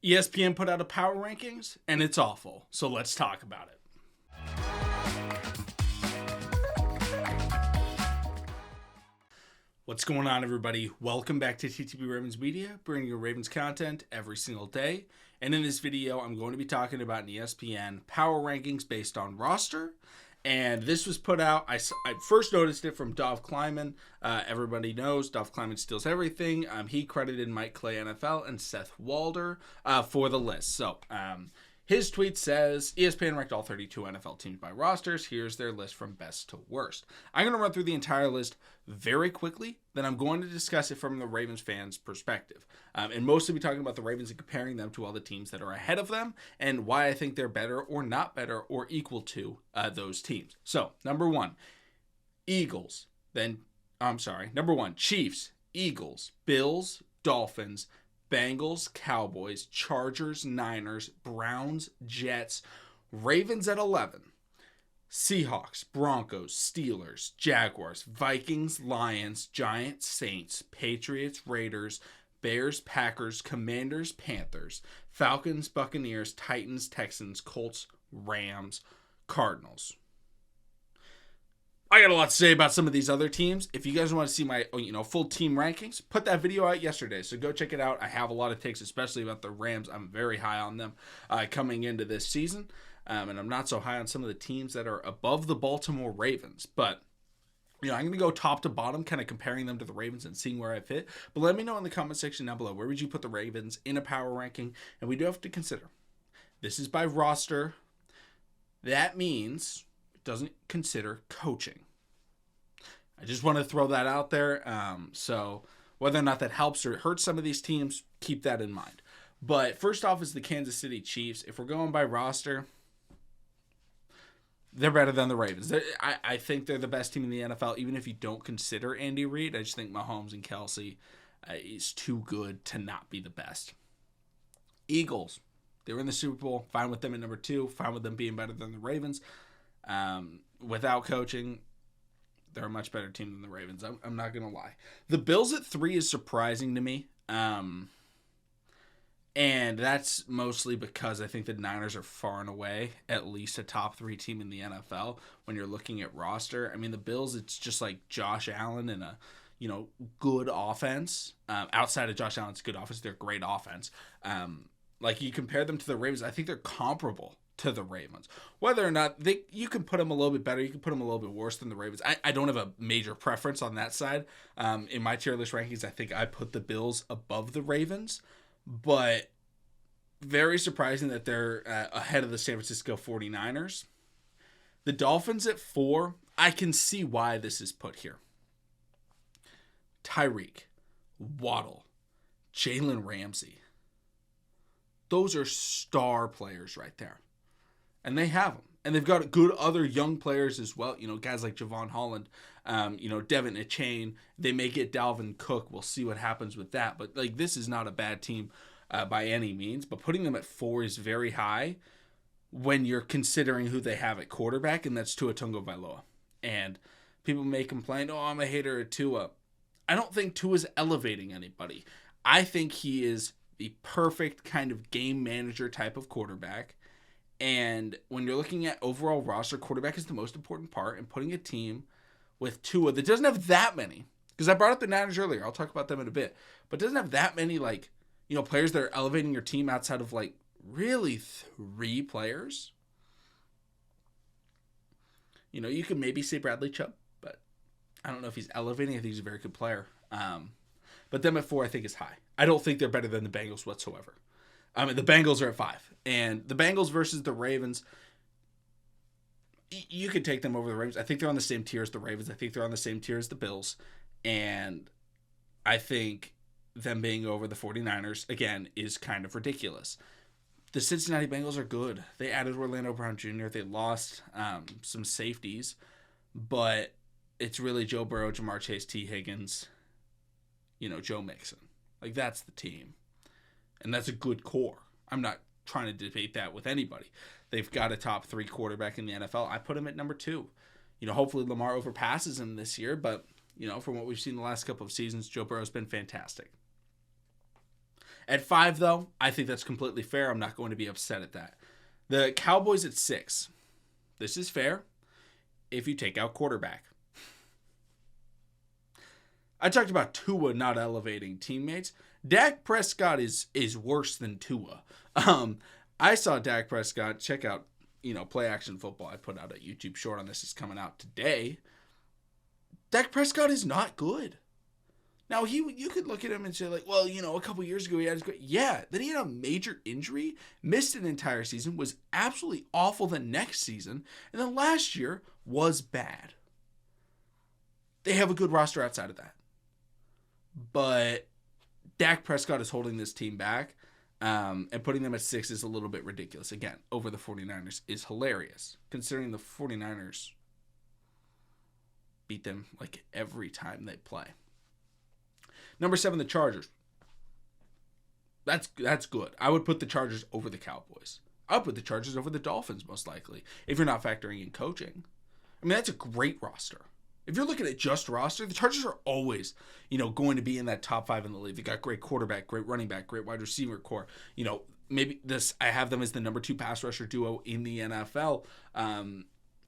ESPN put out a power rankings, and it's awful. So let's talk about it. What's going on, everybody? Welcome back to TTB Ravens Media, bringing you Ravens content every single day. And in this video, I'm going to be talking about an ESPN power rankings based on roster. And this was put out, I first noticed it from Dov Kleiman. Everybody knows Dov Kleiman steals everything. He credited Mike Clay NFL and Seth Walder for the list. So his tweet says, ESPN ranked all 32 NFL teams by rosters. Here's their list from best to worst. I'm going to run through the entire list very quickly. Then I'm going to discuss it from the Ravens fans' perspective. And mostly be talking about the Ravens and comparing them to all the teams that are ahead of them and why I think they're better or not better or equal to those teams. So, number one, number one, Chiefs, Eagles, Bills, Dolphins, Bengals, Cowboys, Chargers, Niners, Browns, Jets, Ravens at 11, Seahawks, Broncos, Steelers, Jaguars, Vikings, Lions, Giants, Saints, Patriots, Raiders, Bears, Packers, Commanders, Panthers, Falcons, Buccaneers, Titans, Texans, Colts, Rams, Cardinals. I got a lot to say about some of these other teams. If you guys want to see my full team rankings, put that video out yesterday, so go check it out. I have a lot of takes, especially about the Rams. I'm very high on them coming into this season, and I'm not so high on some of the teams that are above the Baltimore Ravens. But I'm going to go top to bottom, kind of comparing them to the Ravens and seeing where I fit. But let me know in the comment section down below, where would you put the Ravens in a power ranking? And we do have to consider, this is by roster. That means it doesn't consider coaching. I just want to throw that out there. So whether or not that helps or hurts some of these teams, keep that in mind. But first off is the Kansas City Chiefs. If we're going by roster, they're better than the Ravens. I think they're the best team in the NFL, even if you don't consider Andy Reid. I just think Mahomes and Kelsey is too good to not be the best. Eagles, they were in the Super Bowl. Fine with them at number 2. Fine with them being better than the Ravens. Without coaching, they're a much better team than the Ravens. I'm not going to lie. The Bills at 3 is surprising to me. And that's mostly because I think the Niners are far and away at least a top 3 team in the NFL when you're looking at roster. I mean, the Bills, it's just like Josh Allen and a good offense. Outside of Josh Allen's good offense, they're great offense. Like you compare them to the Ravens, I think they're comparable to the Ravens. Whether or not you can put them a little bit better, you can put them a little bit worse than the Ravens. I don't have a major preference on that side. In my tier list rankings, I think I put the Bills above the Ravens, but very surprising that they're ahead of the San Francisco 49ers. The Dolphins at 4, I can see why this is put here. Tyreek, Waddle, Jalen Ramsey. Those are star players right there. And they have them. And they've got good other young players as well. Guys like Javon Holland, Devin Achane. They may get Dalvin Cook. We'll see what happens with that. But this is not a bad team by any means. But putting them at 4 is very high when you're considering who they have at quarterback, and that's Tua Tagovailoa. And people may complain, I'm a hater of Tua. I don't think Tua's elevating anybody. I think he is the perfect kind of game manager type of quarterback. And when you're looking at overall roster, quarterback is the most important part. And putting a team with Tua that doesn't have that many, because I brought up the Niners earlier. I'll talk about them in a bit. But doesn't have that many, players that are elevating your team outside of, really 3 players. You could maybe say Bradley Chubb, but I don't know if he's elevating. I think he's a very good player. But them at 4, I think, is high. I don't think they're better than the Bengals whatsoever. The Bengals are at 5. And the Bengals versus the Ravens, you could take them over the Ravens. I think they're on the same tier as the Ravens. I think they're on the same tier as the Bills. And I think them being over the 49ers, again, is kind of ridiculous. The Cincinnati Bengals are good. They added Orlando Brown Jr. They lost some safeties. But it's really Joe Burrow, Jamar Chase, T. Higgins, Joe Mixon. That's the team. And that's a good core. I'm not trying to debate that with anybody. They've got a top 3 quarterback in the NFL. I put him at number 2. Hopefully Lamar overpasses him this year, but, from what we've seen the last couple of seasons, Joe Burrow's been fantastic. At 5, though, I think that's completely fair. I'm not going to be upset at that. The Cowboys at 6. This is fair if you take out quarterback. I talked about Tua not elevating teammates. Dak Prescott is worse than Tua. I saw Dak Prescott. Check out, Play Action Football. I put out a YouTube short on this. It's coming out today. Dak Prescott is not good. Now, you could look at him and say, like, well, a couple years ago he had his great. Yeah, then he had a major injury, missed an entire season, was absolutely awful the next season, and then last year was bad. They have a good roster outside of that. But Dak Prescott is holding this team back, and putting them at 6 is a little bit ridiculous. Again, over the 49ers is hilarious, considering the 49ers beat them like every time they play. Number 7, the Chargers. That's good. I would put the Chargers over the Cowboys. I would put the Chargers over the Dolphins, most likely, if you're not factoring in coaching. I mean, that's a great roster. If you're looking at just roster, the Chargers are always, going to be in that top 5 in the league. They got great quarterback, great running back, great wide receiver core. Maybe I have them as the number 2 pass rusher duo in the NFL.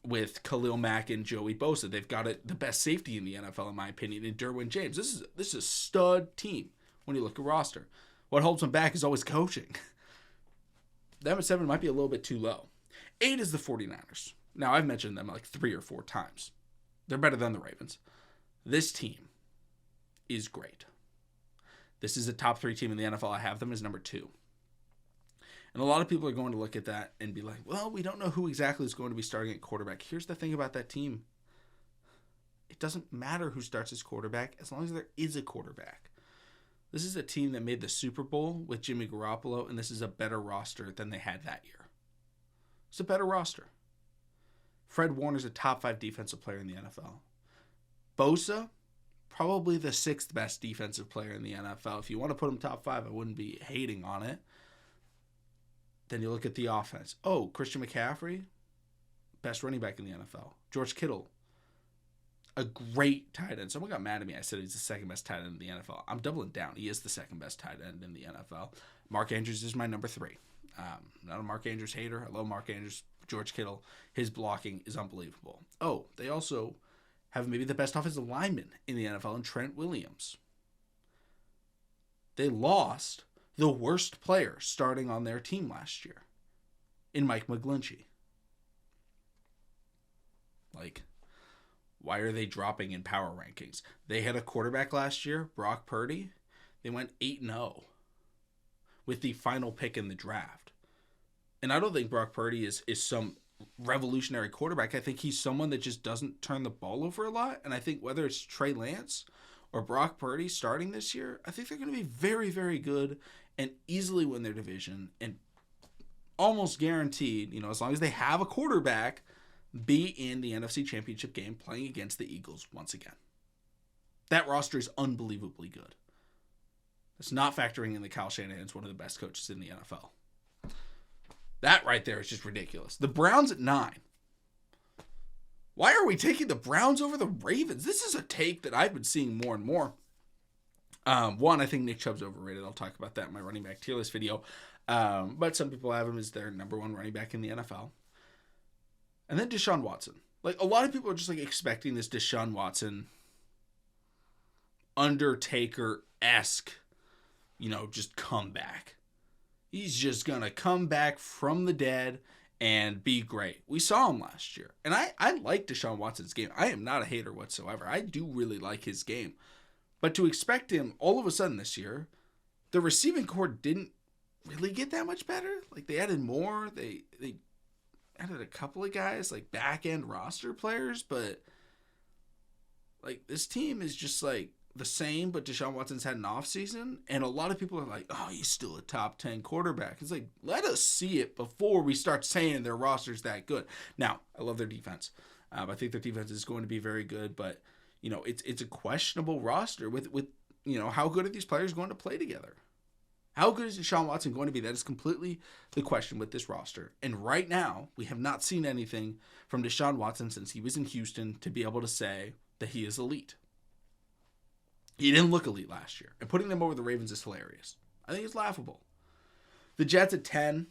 With Khalil Mack and Joey Bosa. They've got the best safety in the NFL, in my opinion, in Derwin James. This is a stud team when you look at roster. What holds them back is always coaching. Them at 7 might be a little bit too low. 8 is the 49ers. Now, I've mentioned them like 3 or 4 times. They're better than the Ravens. This team is great. This is a top 3 team in the NFL. I have them as number 2. And a lot of people are going to look at that and be like, well, we don't know who exactly is going to be starting at quarterback. Here's the thing about that team. It doesn't matter who starts as quarterback as long as there is a quarterback. This is a team that made the Super Bowl with Jimmy Garoppolo, and this is a better roster than they had that year. It's a better roster. Fred Warner's a top 5 defensive player in the NFL. Bosa, probably the 6th best defensive player in the NFL. If you want to put him top 5, I wouldn't be hating on it. Then you look at the offense. Oh, Christian McCaffrey, best running back in the NFL. George Kittle, a great tight end. Someone got mad at me. I said he's the 2nd best tight end in the NFL. I'm doubling down. He is the 2nd best tight end in the NFL. Mark Andrews is my number 3. Not a Mark Andrews hater. I love Mark Andrews. George Kittle, his blocking is unbelievable. Oh, they also have maybe the best offensive lineman in the NFL in Trent Williams. They lost the worst player starting on their team last year in Mike McGlinchey. Like, why are they dropping in power rankings? They had a quarterback last year, Brock Purdy. They went 8-0 with the final pick in the draft. And I don't think Brock Purdy is some revolutionary quarterback. I think he's someone that just doesn't turn the ball over a lot. And I think whether it's Trey Lance or Brock Purdy starting this year, I think they're going to be very, very good and easily win their division and almost guaranteed, as long as they have a quarterback, be in the NFC Championship game playing against the Eagles once again. That roster is unbelievably good. It's not factoring in that Kyle Shanahan's one of the best coaches in the NFL. That right there is just ridiculous. The Browns at 9. Why are we taking the Browns over the Ravens? This is a take that I've been seeing more and more. One, I think Nick Chubb's overrated. I'll talk about that in my running back tier list video. But some people have him as their number 1 running back in the NFL. And then Deshaun Watson. Like, a lot of people are just like expecting this Deshaun Watson Undertaker-esque, just comeback. He's just going to come back from the dead and be great. We saw him last year. And I like Deshaun Watson's game. I am not a hater whatsoever. I do really like his game. But to expect him all of a sudden this year, the receiving core didn't really get that much better. Like, they added more. They added a couple of guys, like back-end roster players. But, like, this team is just, like, the same, but Deshaun Watson's had an offseason, and a lot of people are like, oh, he's still a top 10 quarterback. It's like, let us see it before we start saying their roster's that good. Now, I love their defense. I think their defense is going to be very good, but, it's a questionable roster with how good are these players going to play together? How good is Deshaun Watson going to be? That is completely the question with this roster. And right now, we have not seen anything from Deshaun Watson since he was in Houston to be able to say that he is elite. He didn't look elite last year. And putting them over the Ravens is hilarious. I think it's laughable. The Jets at 10.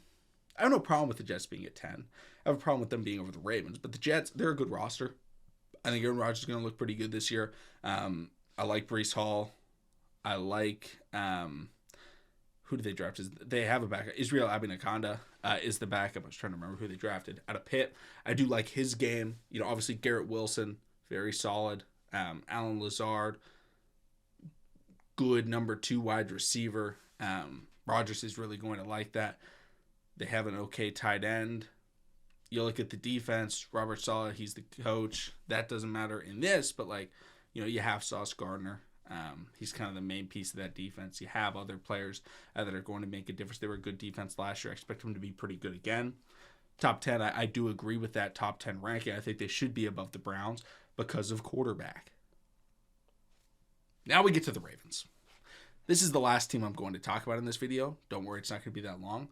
I have no problem with the Jets being at 10. I have a problem with them being over the Ravens. But the Jets, they're a good roster. I think Aaron Rodgers is going to look pretty good this year. I like Breece Hall. I like who did they draft? They have a backup. Israel Abinaconda is the backup. I was trying to remember who they drafted out of Pitt. I do like his game. Obviously Garrett Wilson, very solid. Alan Lazard, good number 2 wide receiver. Rodgers is really going to like that. They have an okay tight end. You look at the defense, Robert Saleh, he's the coach. That doesn't matter in this, but you have Sauce Gardner. He's kind of the main piece of that defense. You have other players that are going to make a difference. They were a good defense last year. I expect them to be pretty good again. Top 10, I do agree with that top 10 ranking. I think they should be above the Browns because of quarterback. Now we get to the Ravens. This is the last team I'm going to talk about in this video. Don't worry, it's not going to be that long.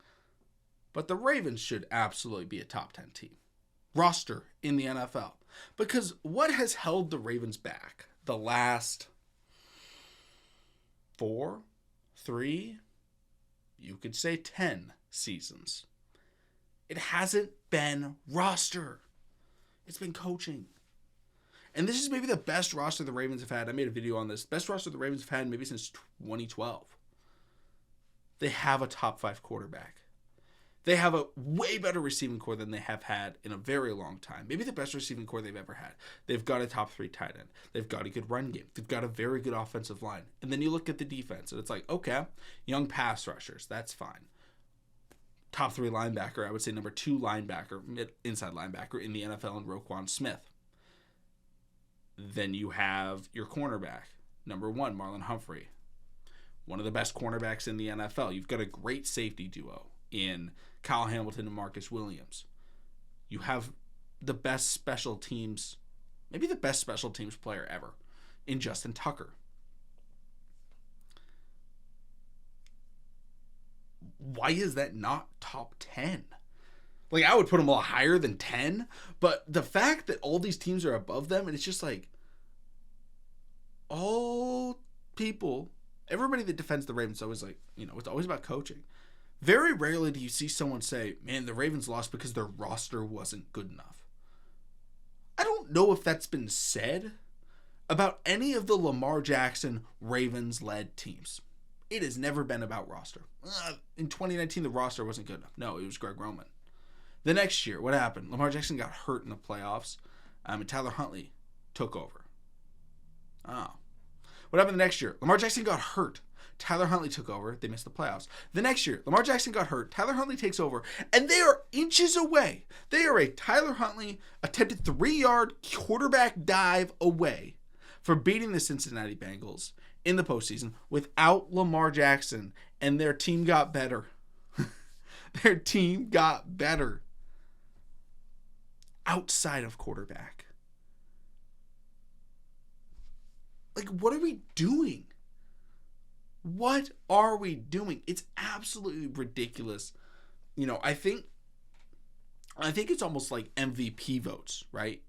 But the Ravens should absolutely be a top 10 team. Roster in the NFL. Because what has held the Ravens back the last 4, 3, you could say 10 seasons? It hasn't been roster. It's been coaching. And this is maybe the best roster the Ravens have had. I made a video on this. Best roster the Ravens have had maybe since 2012. They have a top 5 quarterback. They have a way better receiving core than they have had in a very long time. Maybe the best receiving core they've ever had. They've got a top 3 tight end. They've got a good run game. They've got a very good offensive line. And then you look at the defense, and it's like, okay, young pass rushers, that's fine. Top 3 linebacker, I would say number 2 linebacker, inside linebacker in the NFL, and Roquan Smith. Then you have your cornerback, number 1, Marlon Humphrey. One of the best cornerbacks in the NFL. You've got a great safety duo in Kyle Hamilton and Marcus Williams. You have the best special teams, maybe the best special teams player ever, in Justin Tucker. Why is that not top 10? I would put them a lot higher than 10, but the fact that all these teams are above them, and it's just all people, everybody that defends the Ravens is always it's always about coaching. Very rarely do you see someone say, man, the Ravens lost because their roster wasn't good enough. I don't know if that's been said about any of the Lamar Jackson Ravens-led teams. It has never been about roster. In 2019, the roster wasn't good enough. No, it was Greg Roman. The next year, what happened? Lamar Jackson got hurt in the playoffs, and Tyler Huntley took over. Oh. What happened the next year? Lamar Jackson got hurt. Tyler Huntley took over. They missed the playoffs. The next year, Lamar Jackson got hurt. Tyler Huntley takes over. And they are inches away. They are a Tyler Huntley attempted 3-yard quarterback dive away from beating the Cincinnati Bengals in the postseason without Lamar Jackson. And their team got better. Their team got better. Outside of quarterback. What are we doing? What are we doing? It's absolutely ridiculous. I think it's almost like MVP votes, right?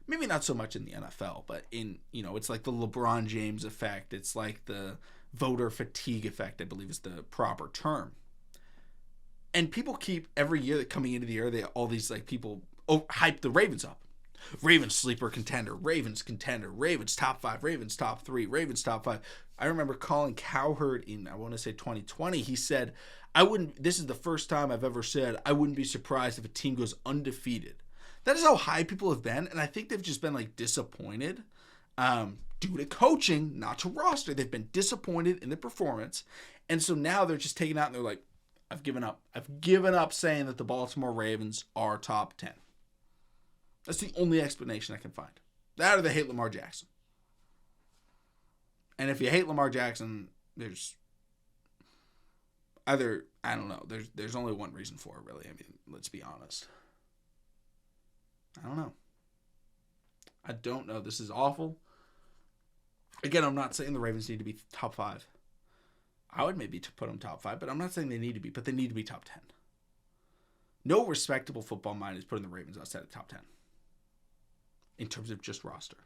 Maybe not so much in the NFL, but it's like the LeBron James effect. It's like the voter fatigue effect, I believe is the proper term. And people keep every year that coming into the year, all these people hype the Ravens up. Ravens sleeper contender, Ravens contender, Ravens top 5, Ravens top 3, Ravens top 5. I remember calling Cowherd in, I want to say 2020. He said, this is the first time I've ever said, I wouldn't be surprised if a team goes undefeated. That is how high people have been. And I think they've just been disappointed due to coaching, not to roster. They've been disappointed in the performance. And so now they're just taking out and they're like, I've given up. I've given up saying that the Baltimore Ravens are top 10. That's the only explanation I can find. That or they hate Lamar Jackson. And if you hate Lamar Jackson, there's either, I don't know, there's only one reason for it, really. I mean, let's be honest. I don't know. I don't know. This is awful. Again, I'm not saying the Ravens need to be top 5. I would maybe put them top 5, but I'm not saying they need to be, but they need to be top 10. No respectable football mind is putting the Ravens outside of top 10. In terms of just roster.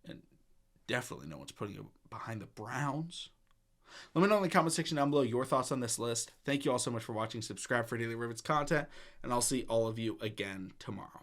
And definitely no one's putting it behind the Browns Let me know in the comment section down below your thoughts on this list. Thank you all so much for watching. Subscribe for daily Rivets content, and I'll see all of you again tomorrow.